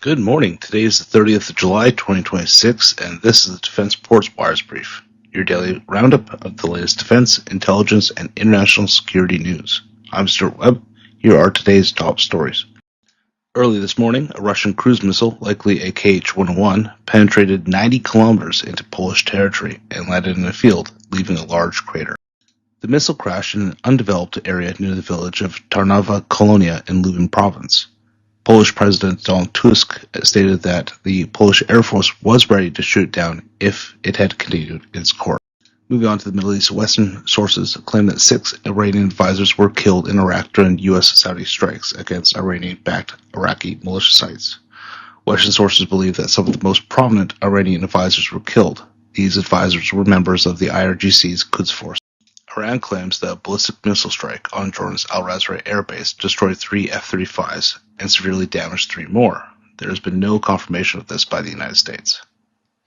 Good morning. Today is the 30th of July, 2026, and this is the Defense Reports Wires Brief, your daily roundup of the latest defense, intelligence, and international security news. I'm Stuart Webb. Here are today's top stories. Early this morning, a Russian cruise missile, likely a Kh-101, penetrated 90 kilometers into Polish territory and landed in a field, leaving a large crater. The missile crashed in an undeveloped area near the village of Tarnowa Kolonia in Lubin province. Polish President Donald Tusk stated that the Polish Air Force was ready to shoot it down if it had continued its course. Moving on to the Middle East, Western sources claim that 6 Iranian advisors were killed in Iraq during U.S.-Saudi strikes against Iranian-backed Iraqi militia sites. Western sources believe that some of the most prominent Iranian advisors were killed. These advisors were members of the IRGC's Quds Force. Iran claims that a ballistic missile strike on Jordan's Al-Razreh air base destroyed 3 F-35s and severely damaged 3 more. There has been no confirmation of this by the United States.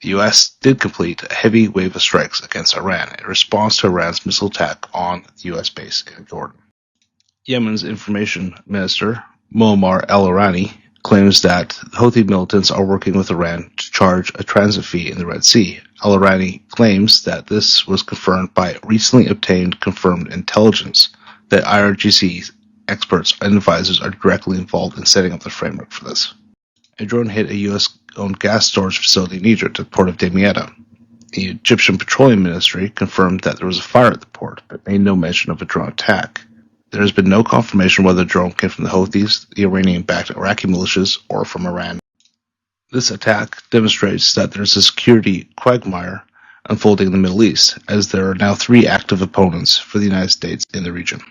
The U.S. did complete a heavy wave of strikes against Iran in response to Iran's missile attack on the U.S. base in Jordan. Yemen's information minister, Muammar al-Irani, claims that the Houthi militants are working with Iran to charge a transit fee in the Red Sea. Al-Irani claims that this was confirmed by recently obtained confirmed intelligence that IRGC experts and advisors are directly involved in setting up the framework for this. A drone hit a U.S.-owned gas storage facility in Egypt at the port of Damietta. The Egyptian Petroleum Ministry confirmed that there was a fire at the port, but made no mention of a drone attack. There has been no confirmation whether the drone came from the Houthis, the Iranian-backed Iraqi militias, or from Iran. This attack demonstrates that there is a security quagmire unfolding in the Middle East, as there are now 3 active opponents for the United States in the region.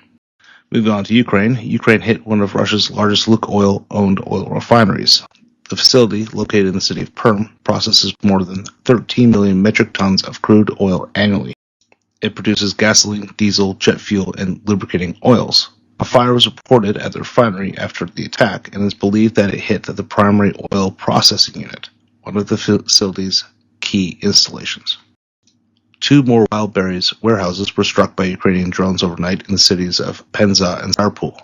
Moving on to Ukraine, Ukraine hit one of Russia's largest Lukoil-owned oil refineries. The facility, located in the city of Perm, processes more than 13 million metric tons of crude oil annually. It produces gasoline, diesel, jet fuel, and lubricating oils. A fire was reported at the refinery after the attack and is believed that it hit the primary oil processing unit, one of the facility's key installations. 2 more wild berries warehouses were struck by Ukrainian drones overnight in the cities of Penza and Sarpul.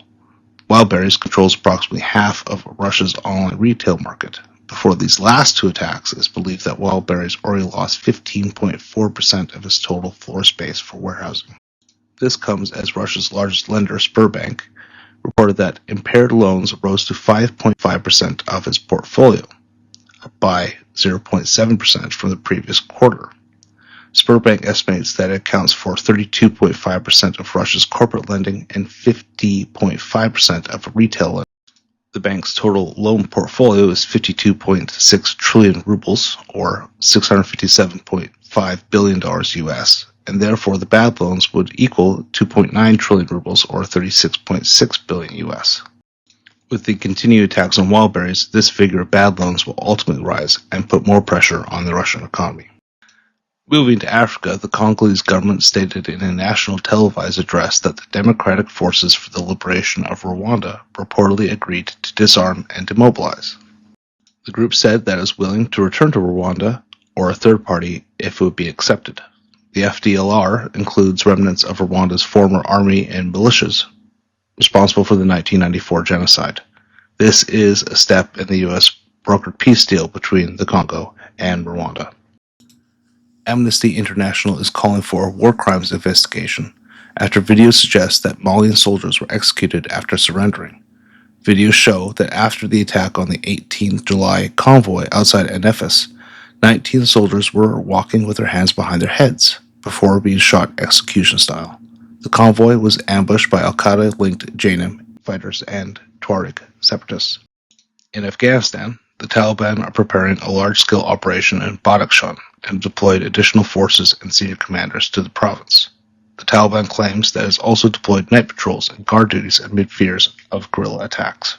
Wild berries controls approximately half of Russia's online retail market. Before these last 2 attacks, it is believed that wild berries already lost 15.4% of its total floor space for warehousing. This comes as Russia's largest lender, Sberbank, reported that impaired loans rose to 5.5% of its portfolio, up by 0.7% from the previous quarter. Sberbank estimates that it accounts for 32.5% of Russia's corporate lending and 50.5% of retail lending. The bank's total loan portfolio is 52.6 trillion rubles, or $657.5 billion US, and therefore the bad loans would equal 2.9 trillion rubles, or 36.6 billion US. With the continued attacks on wild berries, this figure of bad loans will ultimately rise and put more pressure on the Russian economy. Moving to Africa, the Congolese government stated in a national televised address that the Democratic Forces for the Liberation of Rwanda reportedly agreed to disarm and demobilize. The group said that it is willing to return to Rwanda or a third party if it would be accepted. The FDLR includes remnants of Rwanda's former army and militias responsible for the 1994 genocide. This is a step in the U.S. brokered peace deal between the Congo and Rwanda. Amnesty International is calling for a war crimes investigation after videos suggest that Malian soldiers were executed after surrendering. Videos show that after the attack on the 18th July convoy outside Anefis, 19 soldiers were walking with their hands behind their heads before being shot execution style. The convoy was ambushed by Al-Qaeda-linked Jainim fighters and Tuareg separatists. In Afghanistan, the Taliban are preparing a large-scale operation in Badakhshan and deployed additional forces and senior commanders to the province. The Taliban claims that it has also deployed night patrols and guard duties amid fears of guerrilla attacks.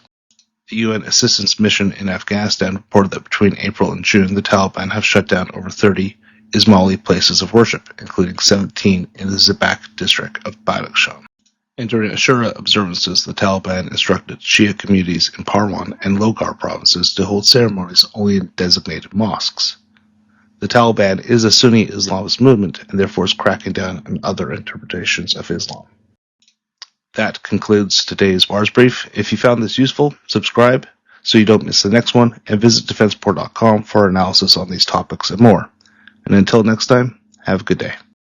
The UN assistance mission in Afghanistan reported that between April and June, the Taliban have shut down over 30 Ismaili places of worship, including 17 in the Zabak district of Badakhshan. And during Ashura observances, the Taliban instructed Shia communities in Parwan and Logar provinces to hold ceremonies only in designated mosques. The Taliban is a Sunni Islamist movement and therefore is cracking down on other interpretations of Islam. That concludes today's Wars Brief. If you found this useful, subscribe, so you don't miss the next one, and visit defenseport.com for analysis on these topics and more. And until next time, have a good day.